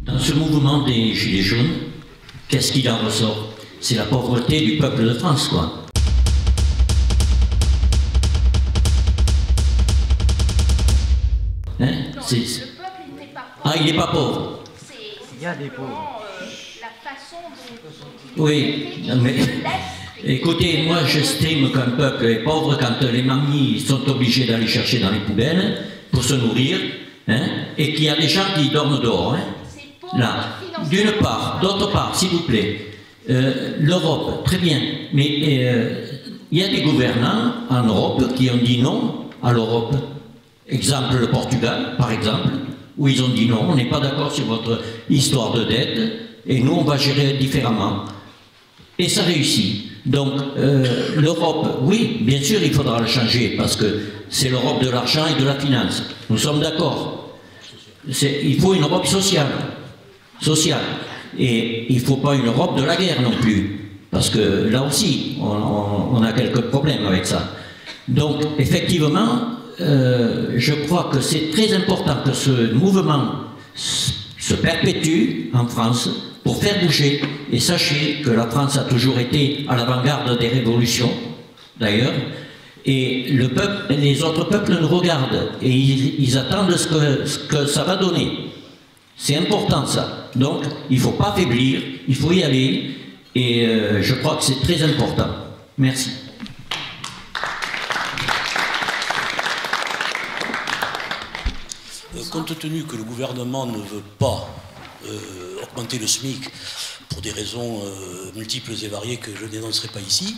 Dans ce mouvement des Gilets jaunes, qu'est-ce qu'il en ressort? C'est la pauvreté du peuple de France, quoi. Hein? Non, le peuple, il n'est pas pauvre. Ah, il n'est pas pauvre. Il y a des pauvres. La façon dont Oui, mais écoutez, moi j'estime qu'un peuple est pauvre quand les mamies sont obligées d'aller chercher dans les poubelles pour se nourrir, hein, et qu'il y a des gens qui dorment dehors. Hein, là, d'une part. D'autre part, s'il vous plaît, l'Europe, très bien, mais il y a des gouvernants en Europe qui ont dit non à l'Europe. Exemple, le Portugal, par exemple, où ils ont dit non, on n'est pas d'accord sur votre histoire de dette, et nous, on va gérer différemment. Et ça réussit. Donc, l'Europe, oui, bien sûr, il faudra le changer, parce que c'est l'Europe de l'argent et de la finance. Nous sommes d'accord. Il faut une Europe sociale. Et il ne faut pas une Europe de la guerre non plus, parce que là aussi, on a quelques problèmes avec ça. Donc, effectivement, je crois que c'est très important que ce mouvement se perpétue en France pour faire bouger. Et sachez que la France a toujours été à l'avant-garde des révolutions, d'ailleurs, et le peuple, les autres peuples nous regardent et ils attendent ce que ça va donner. C'est important ça. Donc, il ne faut pas faiblir, il faut y aller, et je crois que c'est très important. Merci. Compte tenu que le gouvernement ne veut pas augmenter le SMIC pour des raisons multiples et variées que je n'énoncerai pas ici,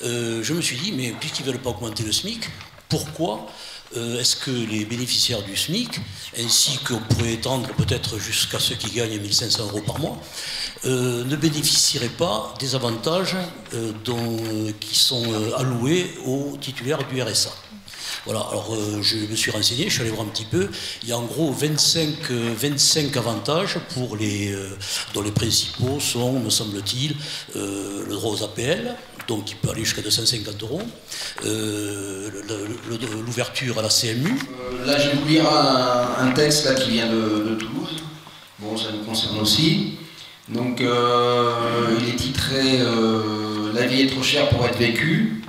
je me suis dit, mais puisqu'ils ne veulent pas augmenter le SMIC, pourquoi est-ce que les bénéficiaires du SMIC, ainsi qu'on pourrait étendre peut-être jusqu'à ceux qui gagnent 1 500 € par mois, ne bénéficieraient pas des avantages qui sont alloués aux titulaires du RSA? Voilà, alors je me suis renseigné, je suis allé voir un petit peu. Il y a en gros 25 avantages dont les principaux sont, me semble-t-il, le droit aux APL, donc qui peut aller jusqu'à 250 €, l'ouverture à la CMU. Là, je vais vous lire un texte là, qui vient de Toulouse. Bon, ça nous concerne aussi. Donc, il est titré La vie est trop chère pour être vécue.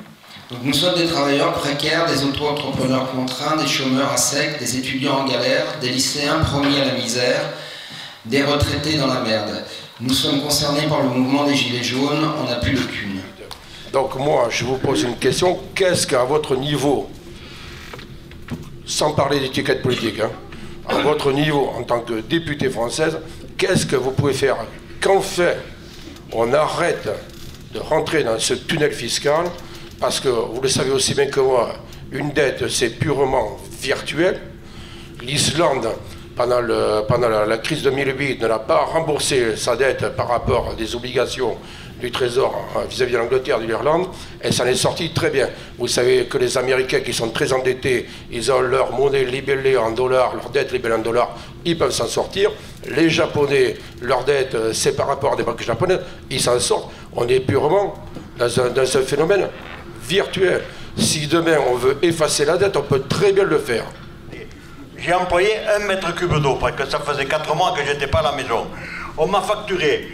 Donc, nous sommes des travailleurs précaires, des auto-entrepreneurs contraints, des chômeurs à sec, des étudiants en galère, des lycéens promis à la misère, des retraités dans la merde. Nous sommes concernés par le mouvement des Gilets jaunes, on n'a plus de thunes. Donc moi, je vous pose une question. Qu'est-ce qu'à votre niveau, sans parler d'étiquette politique, hein, à votre niveau, en tant que députée française, qu'est-ce que vous pouvez faire qu'enfin on arrête de rentrer dans ce tunnel fiscal? Parce que, vous le savez aussi bien que moi, une dette, c'est purement virtuel. L'Islande, pendant la crise de 2008, ne l'a pas remboursé sa dette par rapport à des obligations du Trésor vis-à-vis de l'Angleterre, de l'Irlande, et ça en est sorti très bien. Vous savez que les Américains qui sont très endettés, ils ont leur monnaie libellée en dollars, leur dette libellée en dollars, ils peuvent s'en sortir. Les Japonais, leur dette, c'est par rapport à des banques japonaises, ils s'en sortent. On est purement dans un phénomène virtuel. Si demain on veut effacer la dette, on peut très bien le faire. J'ai employé 1 mètre cube d'eau parce que ça faisait 4 mois que j'étais pas à la maison. On m'a facturé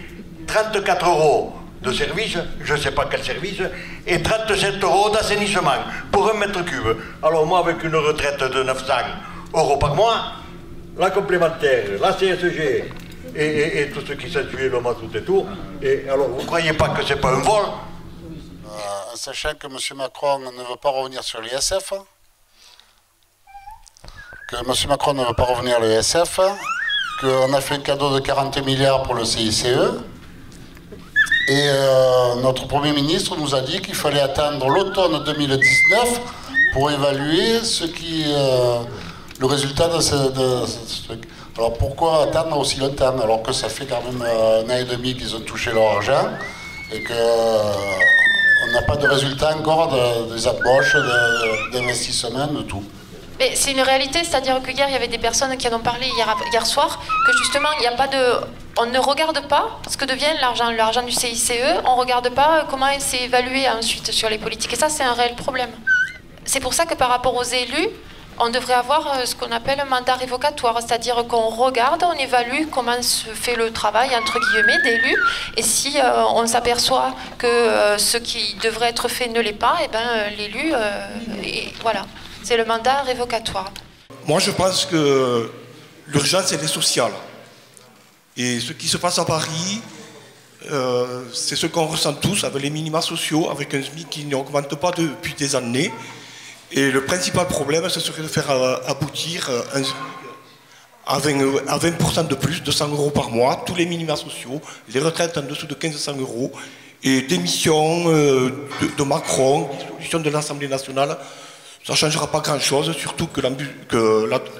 34 € de service, je ne sais pas quel service, et 37 € d'assainissement pour 1 mètre cube. Alors moi, avec une retraite de 900 € par mois, la complémentaire, la CSG et tout ce qui s'ensuit, le mazout et tout, et alors vous ne croyez pas que c'est pas un vol? Sachant que M. Macron ne veut pas revenir sur l'ISF, qu'on a fait un cadeau de 40 milliards pour le CICE, et notre Premier ministre nous a dit qu'il fallait attendre l'automne 2019 pour évaluer le résultat de ce truc. Alors pourquoi attendre aussi longtemps, alors que ça fait quand même 1 an et demi qu'ils ont touché leur argent, et qu'on n'a pas de résultat encore des embauches, d'investissement, de tout. Mais c'est une réalité, c'est-à-dire que hier, il y avait des personnes qui en ont parlé hier soir, que justement, il n'y a pas de... On ne regarde pas ce que devient l'argent du CICE, on ne regarde pas comment c'est évalué ensuite sur les politiques. Et ça, c'est un réel problème. C'est pour ça que par rapport aux élus, on devrait avoir ce qu'on appelle un mandat révocatoire, c'est-à-dire qu'on regarde, on évalue comment se fait le travail, entre guillemets, d'élu, et si on s'aperçoit que ce qui devrait être fait ne l'est pas, et ben l'élu, voilà, c'est le mandat révocatoire. Moi, je pense que l'urgence, elle est sociale. Et ce qui se passe à Paris, c'est ce qu'on ressent tous avec les minima sociaux, avec un SMIC qui n'augmente pas depuis des années. Et le principal problème, ce serait de faire aboutir un SMIC à 20% de plus, 200 € par mois, tous les minima sociaux, les retraites en dessous de 1500 €, et démission de Macron, dissolution de l'Assemblée nationale. Ça ne changera pas grand-chose, surtout que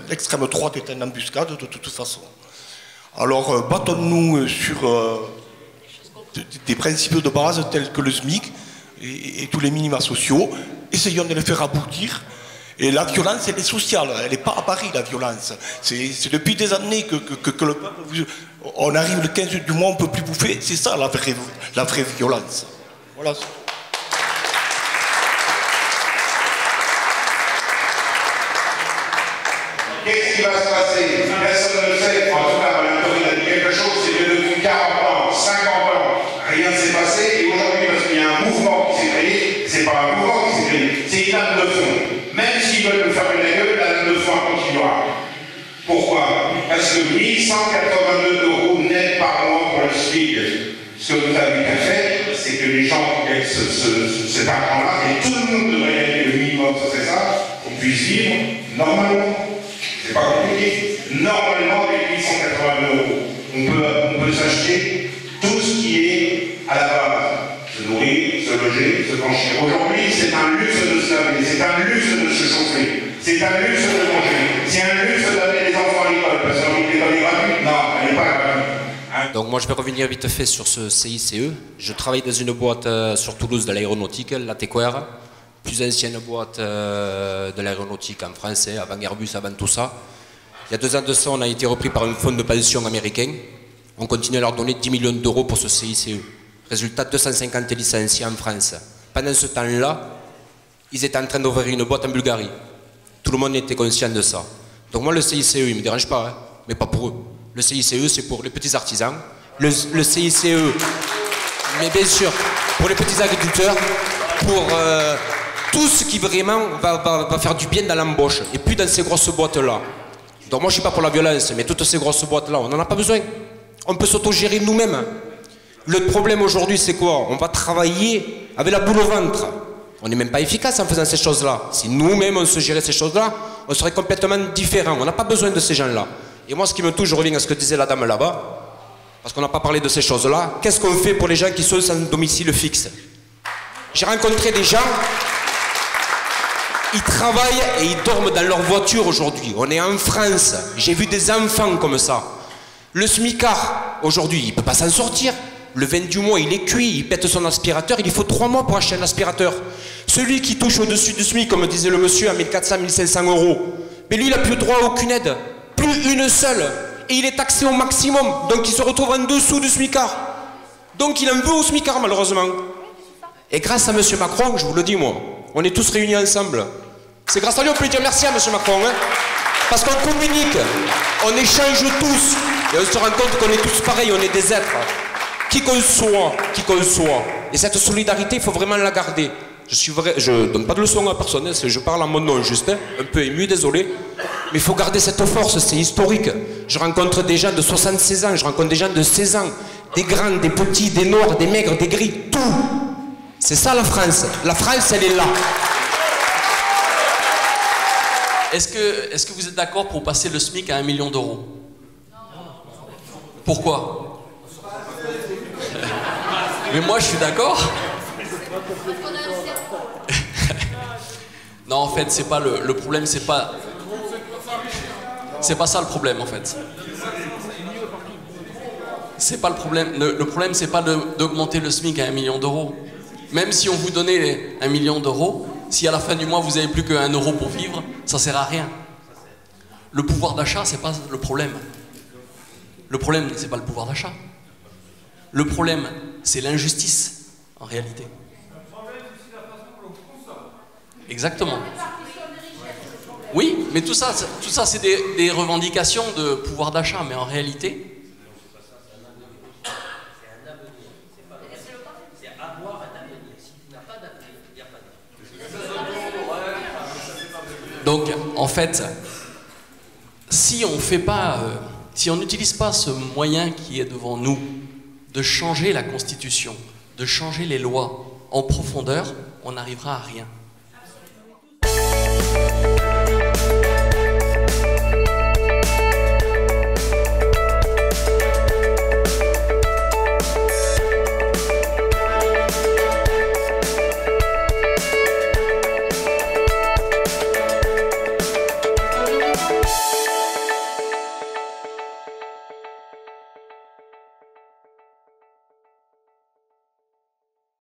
l'extrême droite est une embuscade de toute façon. Alors, battons-nous sur des principes de base tels que le SMIC et tous les minima sociaux. Essayons de les faire aboutir. Et la violence, elle est sociale, elle n'est pas à Paris, la violence. C'est depuis des années que le peuple... On arrive le 15 du mois, on ne peut plus bouffer. C'est ça la vraie violence. Voilà. Qu'est-ce qui va se passer? Personne ne le sait. En tout cas, Valentin a dit quelque chose, c'est que depuis 40 ans, 50 ans, rien ne s'est passé. Et aujourd'hui, parce qu'il y a un mouvement qui s'est créé, c'est pas un mouvement qui s'est créé, c'est une lame de fond. Même s'ils veulent nous fermer la gueule, la lame de fond continuera. Pourquoi? Parce que 1182 € net par mois pour le SMIC. Ce que vous avez qu'à faire, c'est que les gens gagnent cet argent-là, et tout le monde devrait gagner le minimum, c'est ça, qu'on puisse vivre normalement. C'est pas compliqué. Normalement, avec 882 €, on peut s'acheter tout ce qui est à la base. Se nourrir, se loger, se pencher. Aujourd'hui, c'est un luxe de se laver, c'est un luxe de se chauffer, c'est un luxe de manger, c'est un luxe d'amener les enfants à l'école, parce que l'école est gratuite. Non, elle n'est pas gratuite. Donc moi je vais revenir vite fait sur ce CICE. Je travaille dans une boîte sur Toulouse de l'aéronautique, la TQR, plus ancienne boîte de l'aéronautique en France, avant Airbus, avant tout ça. Il y a 2 ans de ça, on a été repris par un fonds de pension américain. On continue à leur donner 10 millions d'euros pour ce CICE. Résultat, 250 licenciés en France. Pendant ce temps-là, ils étaient en train d'ouvrir une boîte en Bulgarie. Tout le monde était conscient de ça. Donc moi, le CICE, il ne me dérange pas, hein, mais pas pour eux. Le CICE, c'est pour les petits artisans. Le CICE, mais bien sûr, pour les petits agriculteurs, pour tout ce qui vraiment va faire du bien dans l'embauche, et puis dans ces grosses boîtes-là. Donc moi, je ne suis pas pour la violence, mais toutes ces grosses boîtes-là, on n'en a pas besoin. On peut s'autogérer nous-mêmes. Le problème aujourd'hui, c'est quoi? On va travailler avec la boule au ventre. On n'est même pas efficace en faisant ces choses-là. Si nous-mêmes, on se gérait ces choses-là, on serait complètement différents. On n'a pas besoin de ces gens-là. Et moi, ce qui me touche, je reviens à ce que disait la dame là-bas, parce qu'on n'a pas parlé de ces choses-là. Qu'est-ce qu'on fait pour les gens qui sont sans domicile fixe? J'ai rencontré des gens, ils travaillent et ils dorment dans leur voiture aujourd'hui. On est en France. J'ai vu des enfants comme ça. Le smicard, aujourd'hui, il ne peut pas s'en sortir. Le 20 du mois, il est cuit, il pète son aspirateur, il faut 3 mois pour acheter un aspirateur. Celui qui touche au-dessus du SMIC, comme disait le monsieur, à 1400, 1500 €, mais lui, il n'a plus droit à aucune aide. Plus une seule. Et il est taxé au maximum. Donc il se retrouve en dessous du smicard. Donc il en veut au smicard, malheureusement. Et grâce à monsieur Macron, je vous le dis moi, on est tous réunis ensemble. C'est grâce à lui, on peut lui dire merci à monsieur Macron. Hein, parce qu'on communique, on échange tous. Et on se rend compte qu'on est tous pareils, on est des êtres. Qui qu'on soit. Et cette solidarité, il faut vraiment la garder. Je donne pas de leçon à personne, je parle en mon nom juste, hein, un peu ému, désolé. Mais il faut garder cette force, c'est historique. Je rencontre des gens de 76 ans, je rencontre des gens de 16 ans. Des grands, des petits, des noirs, des maigres, des gris, tout. C'est ça la France. La France, elle est là. Est-ce que vous êtes d'accord pour passer le SMIC à 1 million d'euros? Pourquoi? Mais moi, je suis d'accord. Non, en fait, c'est pas le problème, c'est pas ça le problème, en fait. C'est pas le problème. Le problème, c'est pas d'augmenter le SMIC à 1 million d'euros. Même si on vous donnait 1 million d'euros, si à la fin du mois, vous n'avez plus que 1 euro pour vivre, ça sert à rien. Le pouvoir d'achat, c'est pas le problème. Le problème, c'est pas le pouvoir d'achat. Le problème, c'est l'injustice, en réalité. Exactement. Oui, mais tout ça c'est des revendications de pouvoir d'achat, mais en réalité... Donc, en fait, si on fait pas, si on n'utilise pas ce moyen qui est devant nous, de changer la Constitution, de changer les lois en profondeur, on n'arrivera à rien.